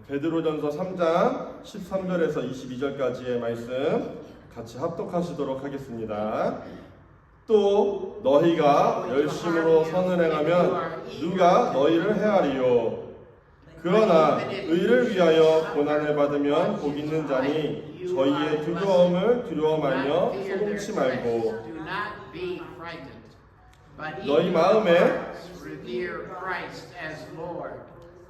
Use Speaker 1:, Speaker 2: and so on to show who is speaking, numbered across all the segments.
Speaker 1: 베드로전서 3장 13절에서 22절까지의 말씀 같이 합독하시도록 하겠습니다. 또 너희가 열심으로 선을 행하면 누가 너희를 해하리요. 그러나 의를 위하여 고난을 받으면 복 있는 자니 저희의 두려움을 두려워 말며 소동치 말고 너희 마음에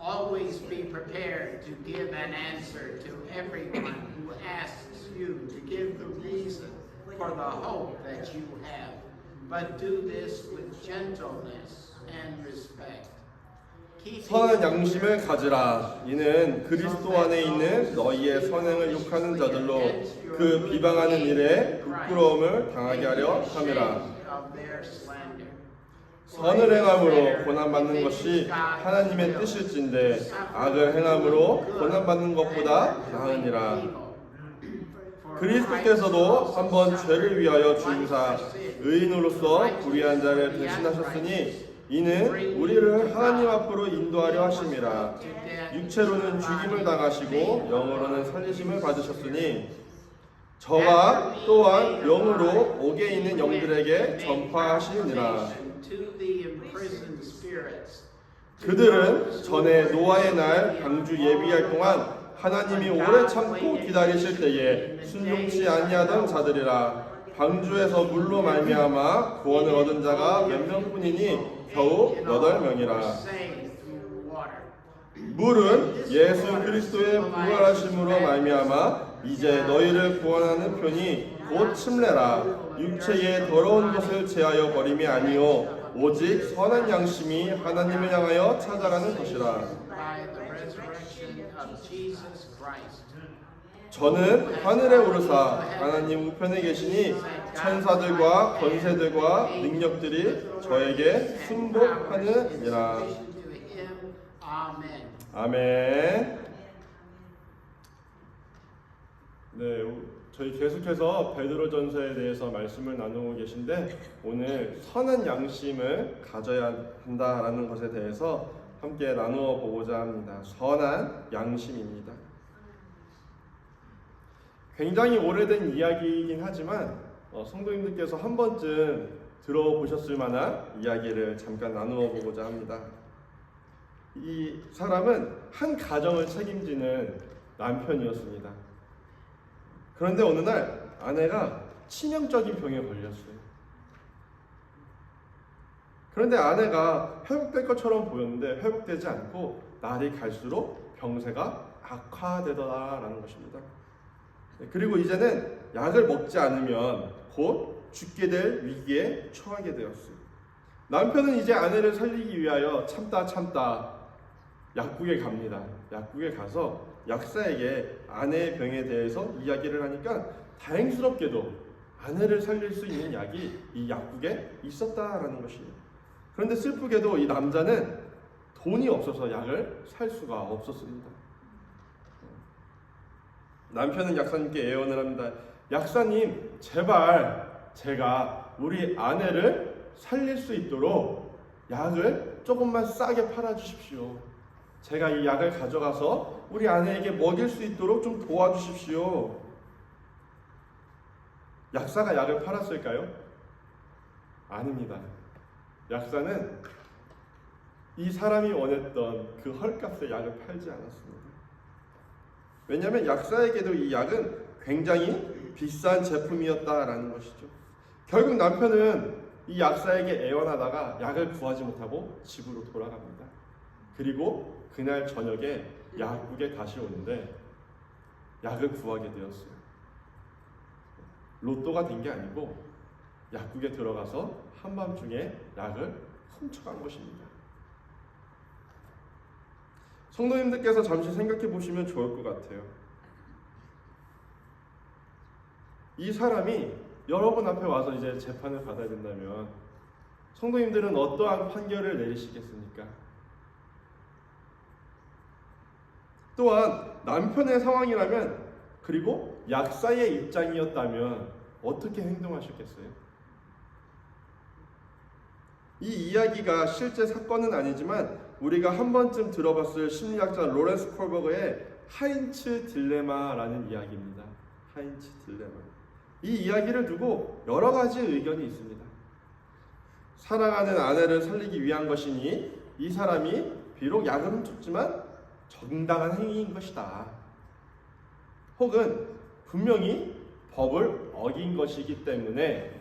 Speaker 2: Always be prepared to give an answer to everyone who asks you to give the reason for the hope that you have. But do this with gentleness and respect.
Speaker 1: 선한 양심을 가지라. 이는 그리스도 안에 있는 너희의 선행을 욕하는 자들로 그 비방하는 일에 부끄러움을 당하게 하려 함이라. 선을 행함으로 고난받는 것이 하나님의 뜻일진데 악을 행함으로 고난받는 것보다 나으니라. 그리스도께서도 한번 죄를 위하여 죽으사 의인으로서 불의한 자를 대신하셨으니 이는 우리를 하나님 앞으로 인도하려 하심이라. 육체로는 죽임을 당하시고 영으로는 살리심을 받으셨으니 저가 또한 영으로 옥에 있는 영들에게 전파하시니라. 그들은 전에 노아의 날 방주 예비할 동안 하나님이 오래 참고 기다리실 때에 순종치 아니하던 자들이라. 방주에서 물로 말미암아 구원을 얻은 자가 몇 명뿐이니 겨우 8명이라. 물은 예수 그리스도의 부활하심으로 말미암아 이제 너희를 구원하는 편이 곧 침례라. 육체의 더러운 것을 제하여 버림이 아니요 오직 선한 양심이 하나님을 향하여 찾아가는 것이라. 저는 하늘에 오르사 하나님 우편에 계시니 천사들과 권세들과 능력들이 저에게 순복하느니라. 아멘. 네, 저희 계속해서 베드로전서에 대해서 말씀을 나누고 계신데 오늘 선한 양심을 가져야 한다라는 것에 대해서 함께 나누어 보고자 합니다. 선한 양심입니다. 굉장히 오래된 이야기이긴 하지만 성도님들께서 한 번쯤 들어보셨을 만한 이야기를 잠깐 나누어 보고자 합니다. 이 사람은 한 가정을 책임지는 남편이었습니다. 그런데 어느 날 아내가 치명적인 병에 걸렸어요. 그런데 아내가 회복될 것처럼 보였는데 회복되지 않고 날이 갈수록 병세가 악화되더라라는 것입니다. 그리고 이제는 약을 먹지 않으면 곧 죽게 될 위기에 처하게 되었어요. 남편은 이제 아내를 살리기 위하여 참다 약국에 갑니다. 약국에 가서 약사에게 아내의 병에 대해서 이야기를 하니까 다행스럽게도 아내를 살릴 수 있는 약이 이 약국에 있었다라는 것이에요. 그런데 슬프게도 이 남자는 돈이 없어서 약을 살 수가 없었습니다. 남편은 약사님께 애원을 합니다. 약사님, 제발 제가 우리 아내를 살릴 수 있도록 약을 조금만 싸게 팔아주십시오. 제가 이 약을 가져가서 우리 아내에게 먹일 수 있도록 좀 도와주십시오. 약사가 약을 팔았을까요? 아닙니다. 약사는 이 사람이 원했던 그 헐값의 약을 팔지 않았습니다. 왜냐하면 약사에게도 이 약은 굉장히 비싼 제품이었다라는 것이죠. 결국 남편은 이 약사에게 애원하다가 약을 구하지 못하고 집으로 돌아갑니다. 그리고 그날 저녁에 약국에 다시 오는데 약을 구하게 되었어요. 로또가 된 게 아니고 약국에 들어가서 한밤중에 약을 훔쳐간 것입니다. 성도님들께서 잠시 생각해 보시면 좋을 것 같아요. 이 사람이 여러분 앞에 와서 이제 재판을 받아야 된다면 성도님들은 어떠한 판결을 내리시겠습니까? 또한 남편의 상황이라면 그리고 약사의 입장이었다면 어떻게 행동하셨겠어요? 이 이야기가 실제 사건은 아니지만 우리가 한 번쯤 들어봤을 심리학자 로렌스 콜버그의 하인츠 딜레마라는 이야기입니다. 하인츠 딜레마. 이 이야기를 두고 여러 가지 의견이 있습니다. 사랑하는 아내를 살리기 위한 것이니 이 사람이 비록 약을 훔쳤지만 정당한 행위인 것이다. 혹은 분명히 법을 어긴 것이기 때문에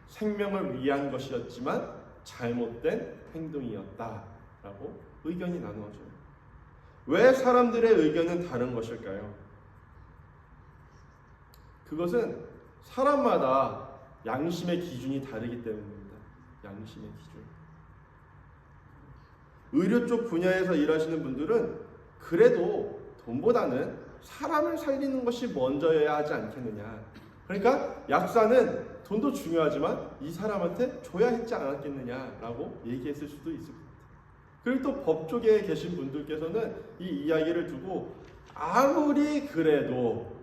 Speaker 1: 생명을 위한 것이었지만 잘못된 행동이었다라고 의견이 나누어져요. 왜 사람들의 의견은 다른 것일까요? 그것은 사람마다 양심의 기준이 다르기 때문입니다. 양심의 기준. 의료 쪽 분야에서 일하시는 분들은 그래도 돈보다는 사람을 살리는 것이 먼저여야 하지 않겠느냐. 그러니까 약사는 돈도 중요하지만 이 사람한테 줘야 했지 않았겠느냐라고 얘기했을 수도 있을 것 같아요. 그리고 또 법 쪽에 계신 분들께서는 이 이야기를 두고 아무리 그래도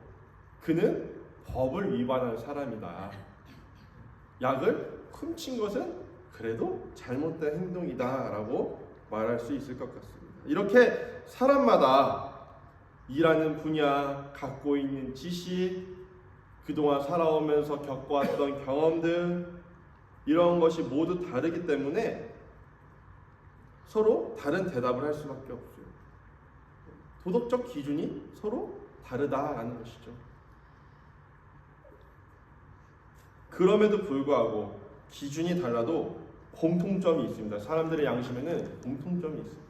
Speaker 1: 그는 법을 위반한 사람이다. 약을 훔친 것은 그래도 잘못된 행동이다라고 말할 수 있을 것 같습니다. 이렇게 사람마다 일하는 분야, 갖고 있는 지식, 그동안 살아오면서 겪어왔던 경험들 이런 것이 모두 다르기 때문에 서로 다른 대답을 할 수밖에 없어요. 도덕적 기준이 서로 다르다라는 것이죠. 그럼에도 불구하고 기준이 달라도 공통점이 있습니다. 사람들의 양심에는 공통점이 있어요.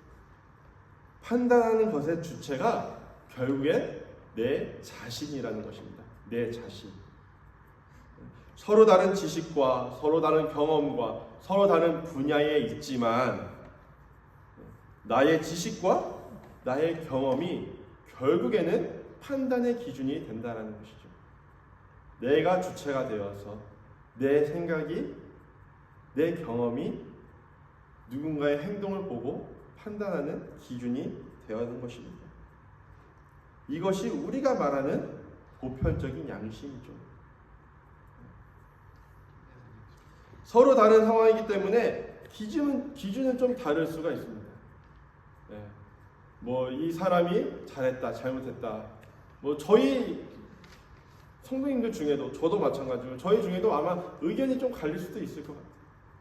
Speaker 1: 판단하는 것의 주체가 결국에 내 자신이라는 것입니다. 내 자신. 서로 다른 지식과 서로 다른 경험과 서로 다른 분야에 있지만 나의 지식과 나의 경험이 결국에는 판단의 기준이 된다는 것이죠. 내가 주체가 되어서 내 생각이, 내 경험이 누군가의 행동을 보고 판단하는 기준이 되어야 하는 것입니다. 이것이 우리가 말하는 보편적인 양심이죠. 서로 다른 상황이기 때문에 기준은 좀 다를 수가 있습니다. 뭐 이 사람이 잘했다, 잘못했다. 뭐 저희 성도님들 중에도 저도 마찬가지고 저희 중에도 아마 의견이 좀 갈릴 수도 있을 것 같아요.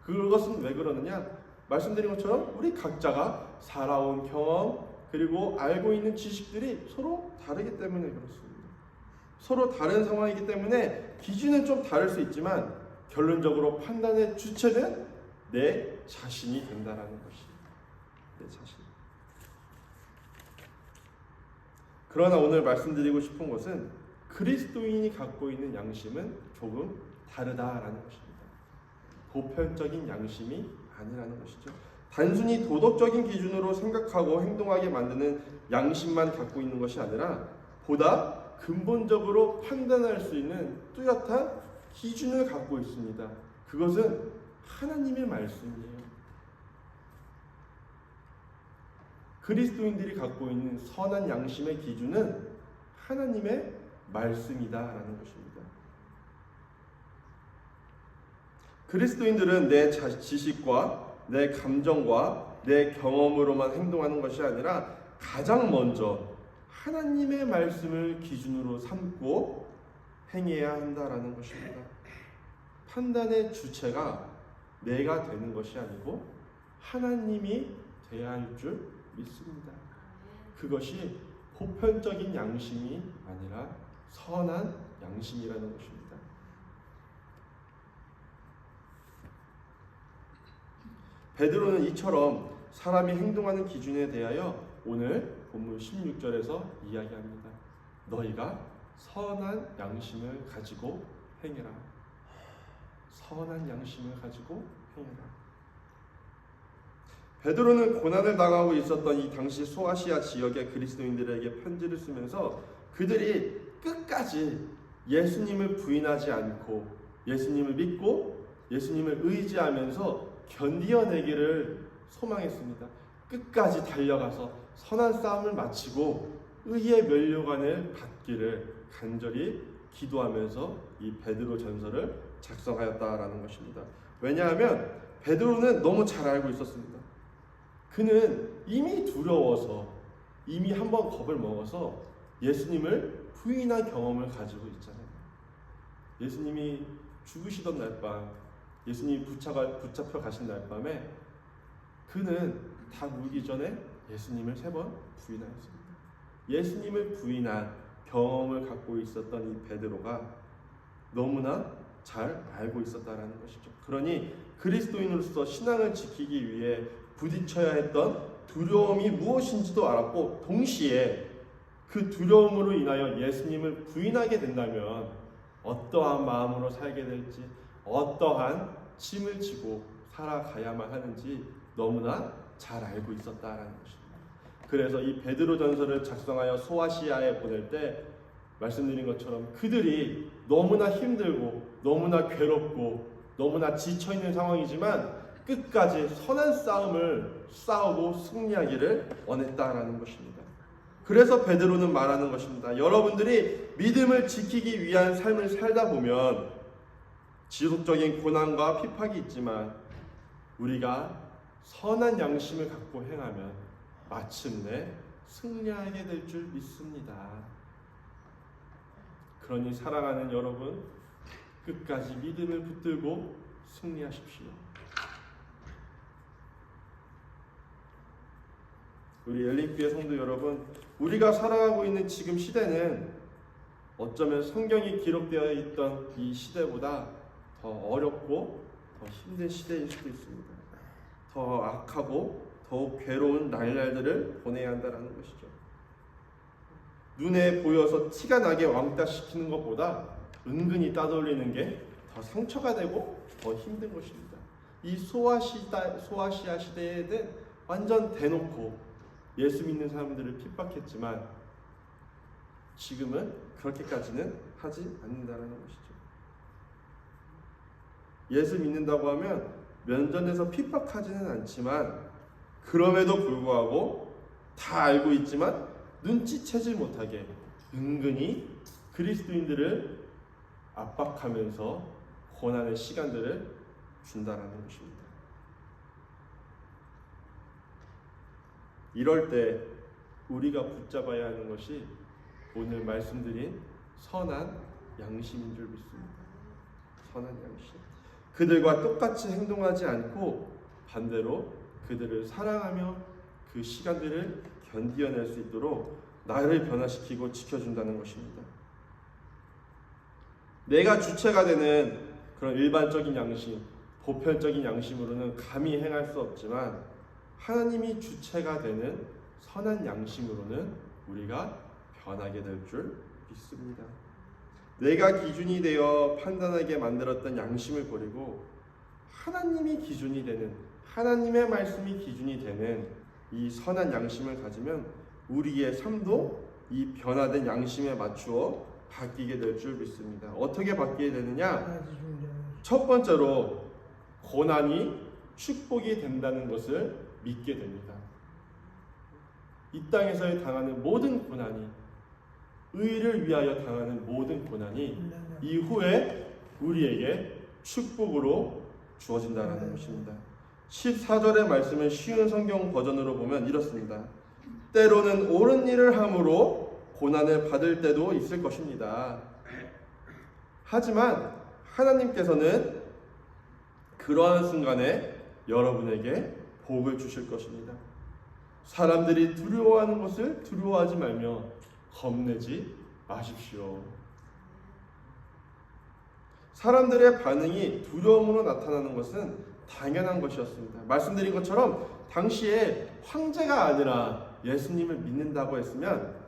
Speaker 1: 그것은 왜 그러느냐? 말씀드린 것처럼 우리 각자가 살아온 경험 그리고 알고 있는 지식들이 서로 다르기 때문에 그렇습니다. 서로 다른 상황이기 때문에 기준은 좀 다를 수 있지만 결론적으로 판단의 주체는 내 자신이 된다는 것입니다. 내 자신. 그러나 오늘 말씀드리고 싶은 것은 그리스도인이 갖고 있는 양심은 조금 다르다라는 것입니다. 보편적인 양심이 아니라는 것이죠. 단순히 도덕적인 기준으로 생각하고 행동하게 만드는 양심만 갖고 있는 것이 아니라 보다 근본적으로 판단할 수 있는 뚜렷한 기준을 갖고 있습니다. 그것은 하나님의 말씀이에요. 그리스도인들이 갖고 있는 선한 양심의 기준은 하나님의 말씀이다라는 것입니다. 그리스도인들은 내 지식과 내 감정과 내 경험으로만 행동하는 것이 아니라 가장 먼저 하나님의 말씀을 기준으로 삼고 행해야 한다라는 것입니다. 판단의 주체가 내가 되는 것이 아니고 하나님이 되어야 할 줄 믿습니다. 그것이 보편적인 양심이 아니라 선한 양심이라는 것입니다. 베드로는 이처럼 사람이 행동하는 기준에 대하여 오늘 본문 16절에서 이야기합니다. 너희가 선한 양심을 가지고 행해라. 선한 양심을 가지고 행해라. 베드로는 고난을 당하고 있었던 이 당시 소아시아 지역의 그리스도인들에게 편지를 쓰면서 그들이 끝까지 예수님을 부인하지 않고 예수님을 믿고 예수님을 의지하면서 견디어내기를 소망했습니다. 끝까지 달려가서 선한 싸움을 마치고 의의 면류관을 받기를 간절히 기도하면서 이 베드로 전서를 작성하였다라는 것입니다. 왜냐하면 베드로는 너무 잘 알고 있었습니다. 그는 이미 두려워서, 이미 한번 겁을 먹어서 예수님을 부인한 경험을 가지고 있잖아요. 예수님이 죽으시던 날 밤, 예수님이 붙잡혀 가신 날 밤에 그는 닭 울기 전에 예수님을 3번 부인하였습니다. 예수님을 부인한 경험을 갖고 있었던 이 베드로가 너무나 잘 알고 있었다라는 것이죠. 그러니 그리스도인으로서 신앙을 지키기 위해 부딪혀야 했던 두려움이 무엇인지도 알았고, 동시에 그 두려움으로 인하여 예수님을 부인하게 된다면 어떠한 마음으로 살게 될지, 어떠한 짐을 지고 살아가야만 하는지 너무나 잘 알고 있었다라는 것입니다. 그래서 이 베드로전서를 작성하여 소아시아에 보낼 때 말씀드린 것처럼 그들이 너무나 힘들고 너무나 괴롭고 너무나 지쳐있는 상황이지만 끝까지 선한 싸움을 싸우고 승리하기를 원했다라는 것입니다. 그래서 베드로는 말하는 것입니다. 여러분들이 믿음을 지키기 위한 삶을 살다 보면 지속적인 고난과 핍박이 있지만 우리가 선한 양심을 갖고 행하면 마침내 승리하게 될 줄 믿습니다. 그러니 사랑하는 여러분, 끝까지 믿음을 붙들고 승리하십시오. 우리 엘리교회 성도 여러분, 우리가 살아가고 있는 지금 시대는 어쩌면 성경이 기록되어 있던 이 시대보다 더 어렵고 더 힘든 시대일 수도 있습니다. 더 악하고 더욱 괴로운 날들을 보내야 한다는 것이죠. 눈에 보여서 티가 나게 왕따시키는 것보다 은근히 따돌리는 게 더 상처가 되고 더 힘든 것입니다. 이 소아시아 시대에는 완전 대놓고 예수 믿는 사람들을 핍박했지만 지금은 그렇게까지는 하지 않는다는 것이죠. 예수 믿는다고 하면 면전에서 핍박하지는 않지만 그럼에도 불구하고 다 알고 있지만 눈치채지 못하게 은근히 그리스도인들을 압박하면서 고난의 시간들을 준다라는 것입니다. 이럴 때 우리가 붙잡아야 하는 것이 오늘 말씀드린 선한 양심인 줄 믿습니다. 선한 양심. 그들과 똑같이 행동하지 않고 반대로 그들을 사랑하며 그 시간들을 견디어낼 수 있도록 나를 변화시키고 지켜준다는 것입니다. 내가 주체가 되는 그런 일반적인 양심, 보편적인 양심으로는 감히 행할 수 없지만 하나님이 주체가 되는 선한 양심으로는 우리가 변하게 될 줄 믿습니다. 내가 기준이 되어 판단하게 만들었던 양심을 버리고 하나님이 기준이 되는, 하나님의 말씀이 기준이 되는 이 선한 양심을 가지면 우리의 삶도 이 변화된 양심에 맞추어 바뀌게 될 줄 믿습니다. 어떻게 바뀌게 되느냐? 첫 번째로 고난이 축복이 된다는 것을 믿게 됩니다. 이 땅에서 당하는 모든 고난이, 의를 위하여 당하는 모든 고난이 이후에 우리에게 축복으로 주어진다는 것입니다. 14절의 말씀을 쉬운 성경 버전으로 보면 이렇습니다. 때로는 옳은 일을 함으로 고난을 받을 때도 있을 것입니다. 하지만 하나님께서는 그러한 순간에 여러분에게 복을 주실 것입니다. 사람들이 두려워하는 것을 두려워하지 말며 겁내지 마십시오. 사람들의 반응이 두려움으로 나타나는 것은 당연한 것이었습니다. 말씀드린 것처럼 당시에 황제가 아니라 예수님을 믿는다고 했으면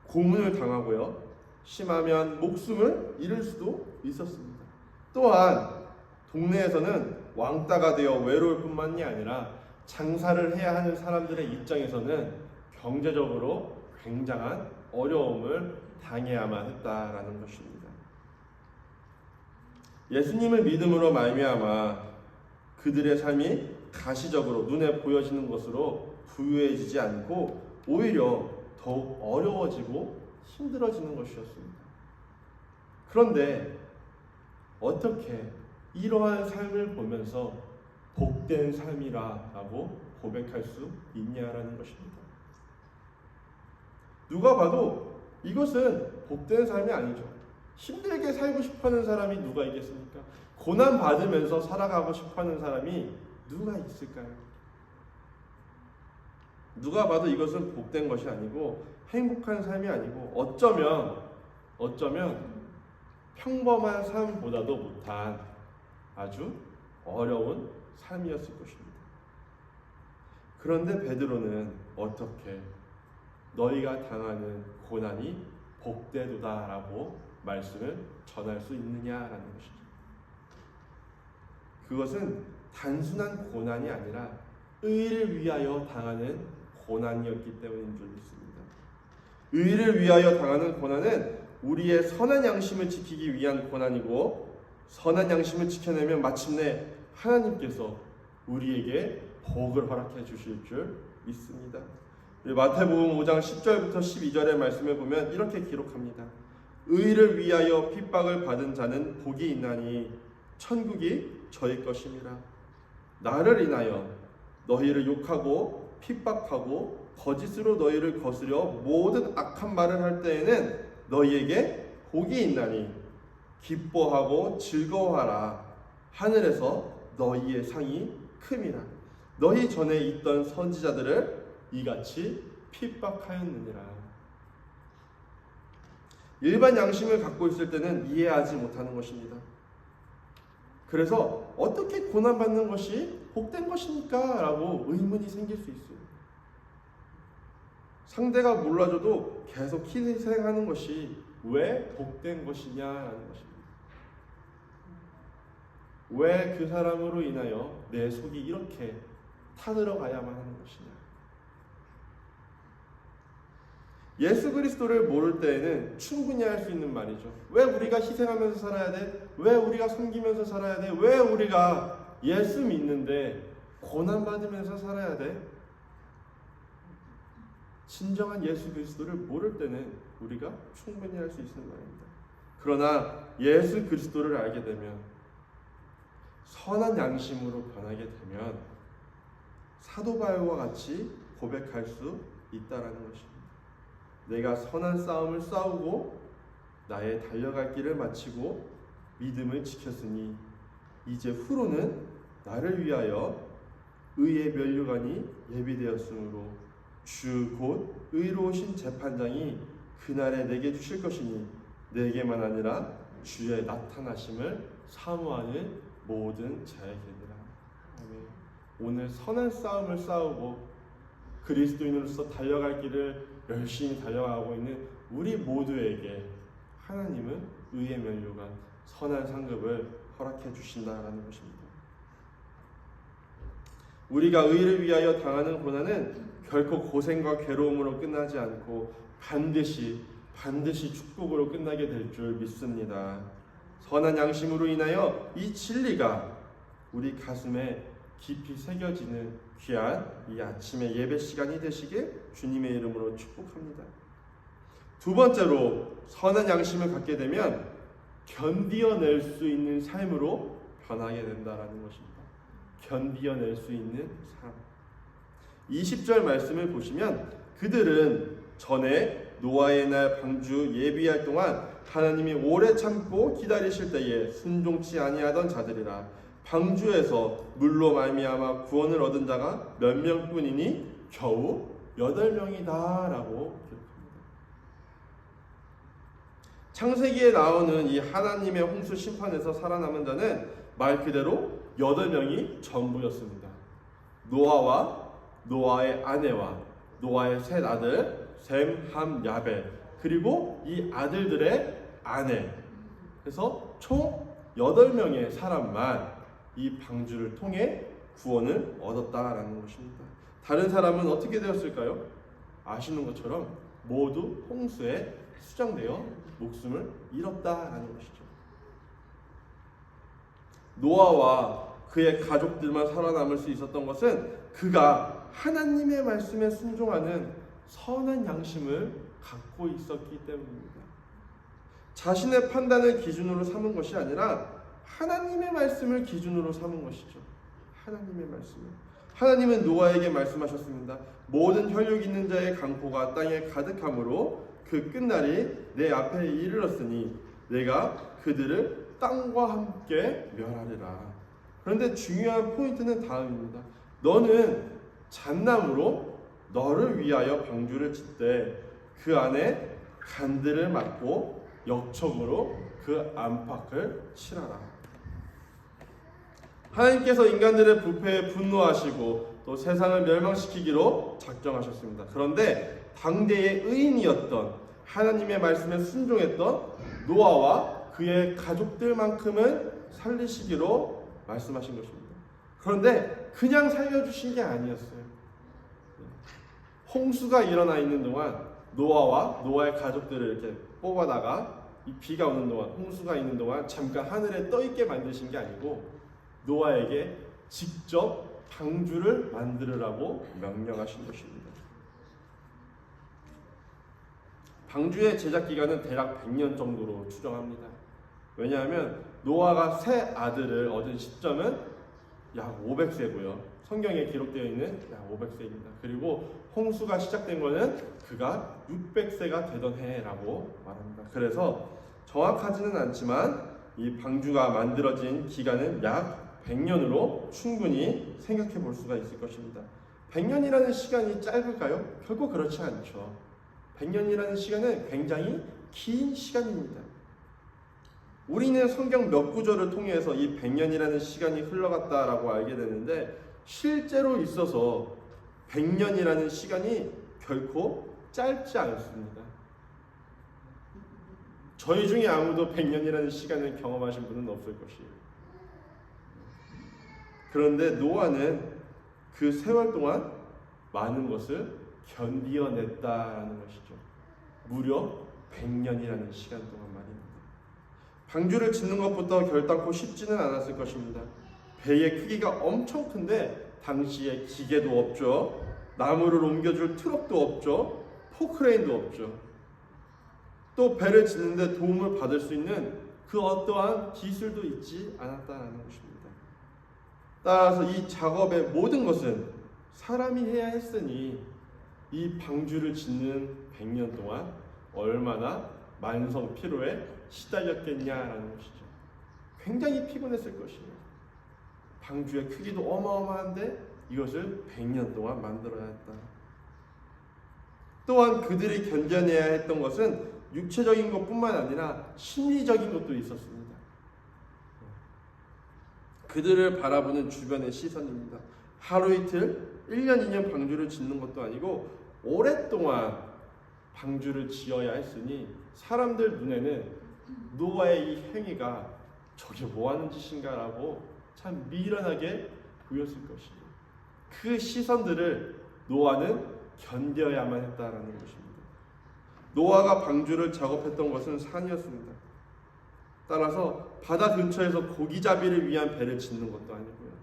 Speaker 1: 고문을 당하고요, 심하면 목숨을 잃을 수도 있었습니다. 또한 동네에서는 왕따가 되어 외로울 뿐만이 아니라 장사를 해야 하는 사람들의 입장에서는 경제적으로 굉장한 어려움을 당해야만 했다라는 것입니다. 예수님을 믿음으로 말미암아 그들의 삶이 가시적으로 눈에 보여지는 것으로 부유해지지 않고 오히려 더욱 어려워지고 힘들어지는 것이었습니다. 그런데 어떻게 이러한 삶을 보면서 복된 삶이라고 고백할 수 있냐라는 것입니다. 누가 봐도 이것은 복된 삶이 아니죠. 힘들게 살고 싶어하는 사람이 누가 있겠습니까? 고난 받으면서 살아가고 싶어하는 사람이 누가 있을까요? 누가 봐도 이것은 복된 것이 아니고 행복한 삶이 아니고 어쩌면 평범한 삶보다도 못한 아주 어려운 삶이었을 것입니다. 그런데 베드로는 어떻게 너희가 당하는 고난이 복되도다라고 말씀을 전할 수 있느냐라는 것이죠. 그것은 단순한 고난이 아니라 의를 위하여 당하는 고난이었기 때문인 줄 믿습니다. 의를 위하여 당하는 고난은 우리의 선한 양심을 지키기 위한 고난이고, 선한 양심을 지켜내면 마침내 하나님께서 우리에게 복을 허락해 주실 줄 믿습니다. 마태복음 5장 10절부터 12절의 말씀을 보면 이렇게 기록합니다. 의를 위하여 핍박을 받은 자는 복이 있나니 천국이 저희 것임이라. 나를 인하여 너희를 욕하고 핍박하고 거짓으로 너희를 거스려 모든 악한 말을 할 때에는 너희에게 복이 있나니 기뻐하고 즐거워하라. 하늘에서 너희의 상이 큼이라. 너희 전에 있던 선지자들을 이같이 핍박하였느니라. 일반 양심을 갖고 있을 때는 이해하지 못하는 것입니다. 그래서 어떻게 고난받는 것이 복된 것입니까? 라고 의문이 생길 수 있어요. 상대가 몰라줘도 계속 희생하는 것이 왜 복된 것이냐라는 것입니다. 왜 그 사람으로 인하여 내 속이 이렇게 타들어가야만 하는 것이냐. 예수 그리스도를 모를 때에는 충분히 할 수 있는 말이죠. 왜 우리가 희생하면서 살아야 돼? 왜 우리가 섬기면서 살아야 돼? 왜 우리가 예수 믿는데 고난받으면서 살아야 돼? 진정한 예수 그리스도를 모를 때는 우리가 충분히 할 수 있는 말입니다. 그러나 예수 그리스도를 알게 되면, 선한 양심으로 변하게 되면 사도 바울과 같이 고백할 수 있다라는 것입니다. 내가 선한 싸움을 싸우고 나의 달려갈 길을 마치고 믿음을 지켰으니 이제 후로는 나를 위하여 의의 면류관이 예비되었으므로 주 곧 의로우신 재판장이 그날에 내게 주실 것이니 내게만 아니라 주의 나타나심을 사모하는 모든 자에게니라. 아멘. 오늘 선한 싸움을 싸우고 그리스도인으로서 달려갈 길을 열심히 달려가고 있는 우리 모두에게 하나님은 의의 면류관, 선한 상급을 허락해 주신다라는 것입니다. 우리가 의를 위하여 당하는 고난은 결코 고생과 괴로움으로 끝나지 않고 반드시 축복으로 끝나게 될 줄 믿습니다. 선한 양심으로 인하여 이 진리가 우리 가슴에 깊이 새겨지는 귀한 이 아침의 예배 시간이 되시길 주님의 이름으로 축복합니다. 두 번째로, 선한 양심을 갖게 되면 견디어낼 수 있는 삶으로 변하게 된다라는 것입니다. 견디어낼 수 있는 삶. 20절 말씀을 보시면 그들은 전에 노아의 날 방주 예비할 동안 하나님이 오래 참고 기다리실 때에 순종치 아니하던 자들이라. 방주에서 물로 말미암아 구원을 얻은 자가 몇 명뿐이니 겨우 8명이다 라고 기록합니다. 창세기에 나오는 이 하나님의 홍수 심판에서 살아남은 자는 말 그대로 8명이 전부였습니다. 노아와 노아의 아내와 노아의 셋 아들 셈, 함, 야벳, 그리고 이 아들들의 아내, 그래서 총 8명의 사람만 이 방주를 통해 구원을 얻었다라는 것입니다. 다른 사람은 어떻게 되었을까요? 아시는 것처럼 모두 홍수에 수장되어 목숨을 잃었다라는 것이죠. 노아와 그의 가족들만 살아남을 수 있었던 것은 그가 하나님의 말씀에 순종하는 선한 양심을 갖고 있었기 때문입니다. 자신의 판단을 기준으로 삼은 것이 아니라 하나님의 말씀을 기준으로 삼은 것이죠. 하나님의 말씀을. 하나님은 노아에게 말씀하셨습니다. 모든 혈육 있는 자의 강포가 땅에 가득함으로 그 끝날이 내 앞에 이르렀으니 내가 그들을 땅과 함께 멸하리라. 그런데 중요한 포인트는 다음입니다. 너는 잣나무로 너를 위하여 방주를 짓되 그 안에 간들을 막고 역청으로 그 안팎을 칠하라. 하나님께서 인간들의 부패에 분노하시고 또 세상을 멸망시키기로 작정하셨습니다. 그런데 당대의 의인이었던 하나님의 말씀에 순종했던 노아와 그의 가족들만큼은 살리시기로 말씀하신 것입니다. 그런데 그냥 살려주신 게 아니었어요. 홍수가 일어나 있는 동안 노아와 노아의 가족들을 이렇게 뽑아다가 이 비가 오는 동안, 홍수가 있는 동안 잠깐 하늘에 떠 있게 만드신 게 아니고 노아에게 직접 방주를 만들으라고 명령하신 것입니다. 방주의 제작 기간은 대략 100년 정도로 추정합니다. 왜냐하면 노아가 세 아들을 얻은 시점은 약 500세고요. 성경에 기록되어 있는 약 500세입니다. 그리고 홍수가 시작된 것은 그가 600세가 되던 해라고 말합니다. 그래서 정확하지는 않지만 이 방주가 만들어진 기간은 약 100년으로 충분히 생각해 볼 수가 있을 것입니다. 100년이라는 시간이 짧을까요? 결코 그렇지 않죠. 100년이라는 시간은 굉장히 긴 시간입니다. 우리는 성경 몇 구절을 통해서 이 100년이라는 시간이 흘러갔다라고 알게 되는데 실제로 있어서 100년이라는 시간이 결코 짧지 않습니다. 저희 중에 아무도 100년이라는 시간을 경험하신 분은 없을 것이에요. 그런데 노아는 그 세월 동안 많은 것을 견디어냈다라는 것이죠. 무려 100년이라는 시간 동안 말입니다. 방주를 짓는 것부터 결단코 쉽지는 않았을 것입니다. 배의 크기가 엄청 큰데 당시에 기계도 없죠. 나무를 옮겨줄 트럭도 없죠. 포크레인도 없죠. 또 배를 짓는데 도움을 받을 수 있는 그 어떠한 기술도 있지 않았다는 것입니다. 따라서 이 작업의 모든 것은 사람이 해야 했으니 이 방주를 짓는 100년 동안 얼마나 만성 피로에 시달렸겠냐라는 것이죠. 굉장히 피곤했을 것이에요. 방주의 크기도 어마어마한데 이것을 100년 동안 만들어야 했다. 또한 그들이 견뎌내야 했던 것은 육체적인 것뿐만 아니라 심리적인 것도 있었습니다. 그들을 바라보는 주변의 시선입니다. 하루 이틀, 1년, 2년 방주를 짓는 것도 아니고 오랫동안 방주를 지어야 했으니 사람들 눈에는 노아의 이 행위가 저게 뭐하는 짓인가라고 참 미련하게 보였을 것이에요. 그 시선들을 노아는 견뎌야만 했다라는 것입니다. 노아가 방주를 작업했던 것은 산이었습니다. 따라서 바다 근처에서 고기잡이를 위한 배를 짓는 것도 아니고요.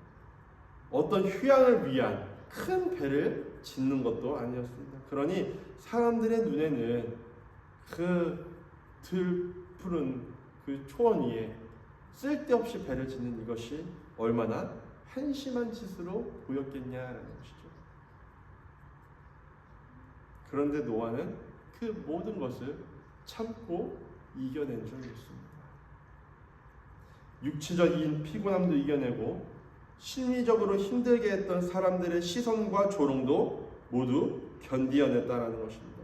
Speaker 1: 어떤 휴양을 위한 큰 배를 짓는 것도 아니었습니다. 그러니 사람들의 눈에는 그 들푸른 그 초원 위에 쓸데없이 배를 짓는 이것이 얼마나 한심한 짓으로 보였겠냐라는 것이죠. 그런데 노아는 그 모든 것을 참고 이겨낸 줄 믿습니다. 육체적인 피곤함도 이겨내고 심리적으로 힘들게 했던 사람들의 시선과 조롱도 모두 견디어냈다라는 것입니다.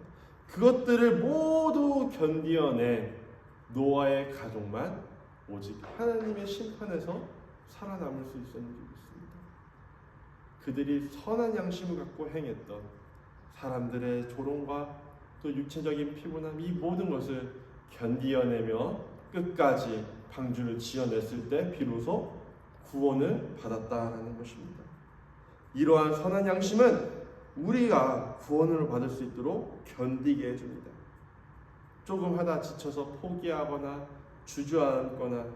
Speaker 1: 그것들을 모두 견디어낸 노아의 가족만 오직 하나님의 심판에서 살아남을 수 있었는지 믿습니다. 그들이 선한 양심을 갖고 행했던 사람들의 조롱과 또 육체적인 피곤함 이 모든 것을 견디어내며 끝까지 방주를 지어냈을 때 비로소 구원을 받았다라는 것입니다. 이러한 선한 양심은 우리가 구원을 받을 수 있도록 견디게 해줍니다. 조금 하다 지쳐서 포기하거나 주저앉거나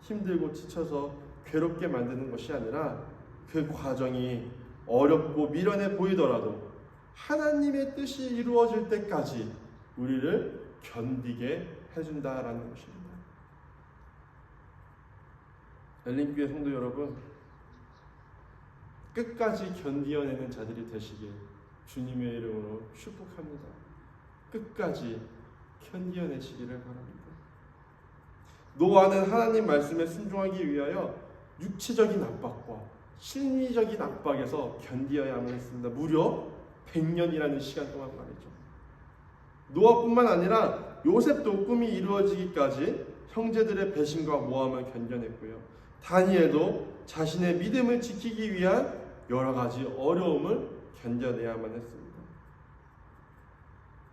Speaker 1: 힘들고 지쳐서 괴롭게 만드는 것이 아니라 그 과정이 어렵고 미련해 보이더라도 하나님의 뜻이 이루어질 때까지 우리를 견디게 해준다라는 것입니다. 엘린교회 성도 여러분, 끝까지 견디어내는 자들이 되시길 주님의 이름으로 축복합니다. 끝까지 견디어내시기를 바랍니다. 노아는 하나님 말씀에 순종하기 위하여 육체적인 압박과 심리적인 압박에서 견디어야만 했습니다. 무려 100년이라는 시간 동안 말이죠. 노아뿐만 아니라 요셉도 꿈이 이루어지기까지 형제들의 배신과 모함을 견뎌냈고요. 다니엘도 자신의 믿음을 지키기 위한 여러 가지 어려움을 견뎌내야만 했습니다.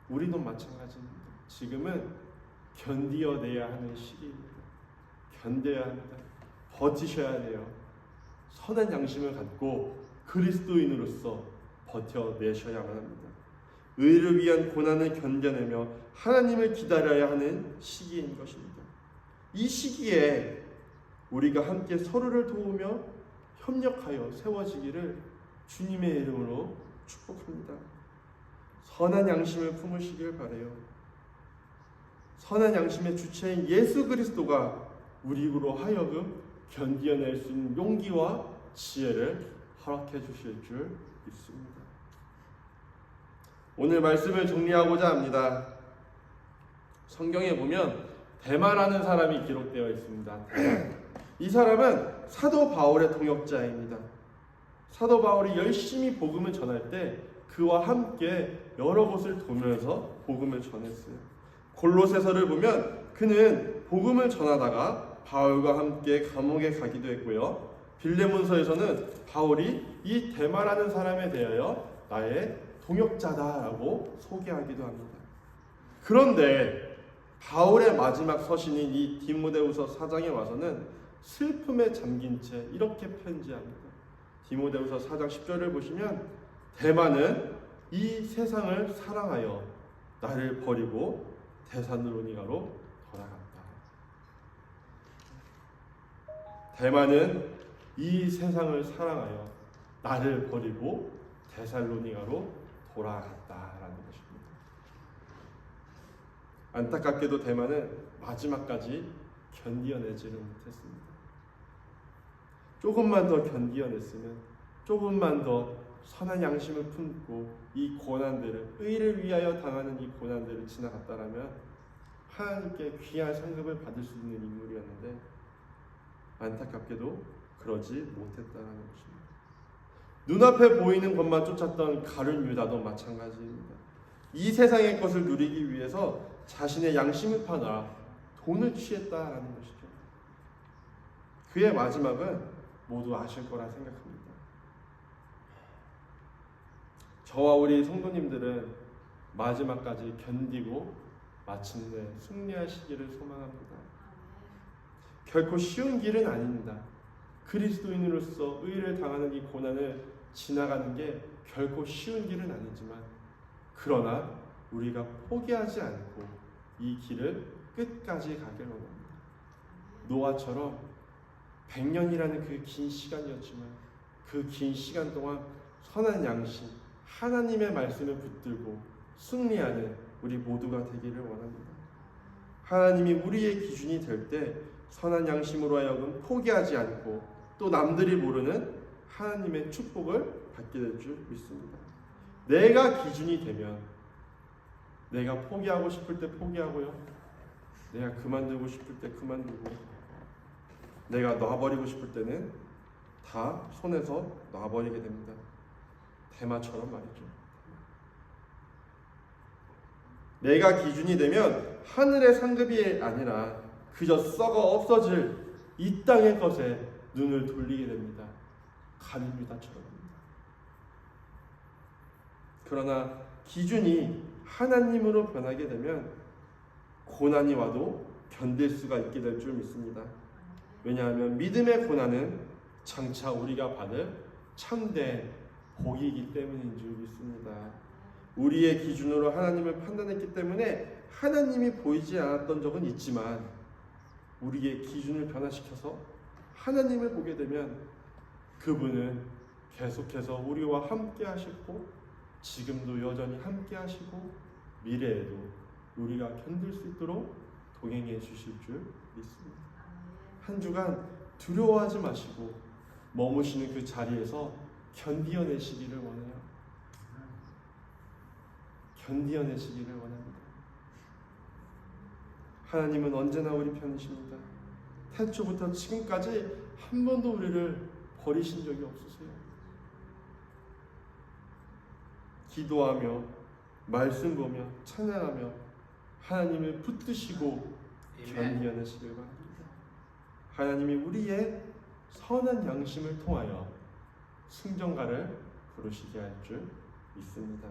Speaker 1: 우리도 마찬가지입니다. 지금은 견디어내야 하는 시기입니다. 견뎌야 합니다. 버티셔야 돼요. 선한 양심을 갖고 그리스도인으로서 버텨내셔야만 합니다. 의를 위한 고난을 견뎌내며 하나님을 기다려야 하는 시기인 것입니다. 이 시기에 우리가 함께 서로를 도우며 협력하여 세워지기를 주님의 이름으로 축복합니다. 선한 양심을 품으시길 바라요. 선한 양심의 주체인 예수 그리스도가 우리로 하여금 견디어낼 수 있는 용기와 지혜를 허락해 주실 줄 믿습니다. 오늘 말씀을 정리하고자 합니다. 성경에 보면 데마라는 사람이 기록되어 있습니다. 이 사람은 사도 바울의 동역자입니다. 사도 바울이 열심히 복음을 전할 때 그와 함께 여러 곳을 돌면서 복음을 전했어요. 골로새서를 보면 그는 복음을 전하다가 바울과 함께 감옥에 가기도 했고요. 빌레몬서에서는 바울이 이 데마라는 사람에 대하여 나의 동역자다라고 소개하기도 합니다. 그런데 바울의 마지막 서신인 이 디모데후서 4장에 와서는 슬픔에 잠긴 채 이렇게 편지합니다. 디모데후서 4장 10절을 보시면 데마는 이 세상을 사랑하여 나를 버리고 데살로니가로 돌아갔다. 데마는 이 세상을 사랑하여 나를 버리고 데살로니가로 돌아갔다라는 것입니다. 안타깝게도 데마는 마지막까지 견디어내지를 못했습니다. 조금만 더 견디어냈으면, 조금만 더 선한 양심을 품고 이 고난들을, 의를 위하여 당하는 이 고난들을 지나갔다라면 하나님께 귀한 상급을 받을 수 있는 인물이었는데 안타깝게도 그러지 못했다라는 것입니다. 눈앞에 보이는 것만 쫓았던 가룟 유다도 마찬가지입니다. 이 세상의 것을 누리기 위해서 자신의 양심을 팔아 돈을 취했다라는 것이죠. 그의 마지막은 모두 아실 거라 생각합니다. 저와 우리 성도님들은 마지막까지 견디고 마침내 승리하시기를 소망합니다. 결코 쉬운 길은 아닙니다. 그리스도인으로서 의를 당하는 이 고난을 지나가는 게 결코 쉬운 길은 아니지만, 그러나 우리가 포기하지 않고 이 길을 끝까지 가길 원합니다. 노아처럼 100년이라는 그 긴 시간이었지만 그 긴 시간 동안 선한 양심, 하나님의 말씀을 붙들고 승리하는 우리 모두가 되기를 원합니다. 하나님이 우리의 기준이 될 때 선한 양심으로 하여금 포기하지 않고 또 남들이 모르는 하나님의 축복을 받게 될 줄 믿습니다. 내가 기준이 되면 내가 포기하고 싶을 때 포기하고요, 내가 그만두고 싶을 때 그만두고, 내가 놔버리고 싶을 때는 다 손에서 놔버리게 됩니다. 데마처럼 말이죠. 내가 기준이 되면 하늘의 상급이 아니라 그저 썩어 없어질 이 땅의 것에 눈을 돌리게 됩니다. 가룟 유다처럼입니다. 그러나 기준이 하나님으로 변하게 되면 고난이 와도 견딜 수가 있게 될 줄 믿습니다. 왜냐하면 믿음의 고난은 장차 우리가 받을 참된 복이기 때문인 줄 믿습니다. 우리의 기준으로 하나님을 판단했기 때문에 하나님이 보이지 않았던 적은 있지만, 우리의 기준을 변화시켜서 하나님을 보게 되면 그분은 계속해서 우리와 함께 하시고, 지금도 여전히 함께 하시고, 미래에도 우리가 견딜 수 있도록 동행해 주실 줄 믿습니다. 한 주간 두려워하지 마시고 머무시는 그 자리에서 견디어내시기를 원해요. 견디어내시기를 원합니다. 하나님은 언제나 우리 편이십니다. 태초부터 지금까지 한 번도 우리를 버리신 적이 없으세요. 기도하며 말씀 보며 찬양하며 하나님을 붙드시고 견디어내시길 바랍니다. 하나님이 우리의 선한 양심을 통하여 승전가를 부르시게 할 줄 믿습니다.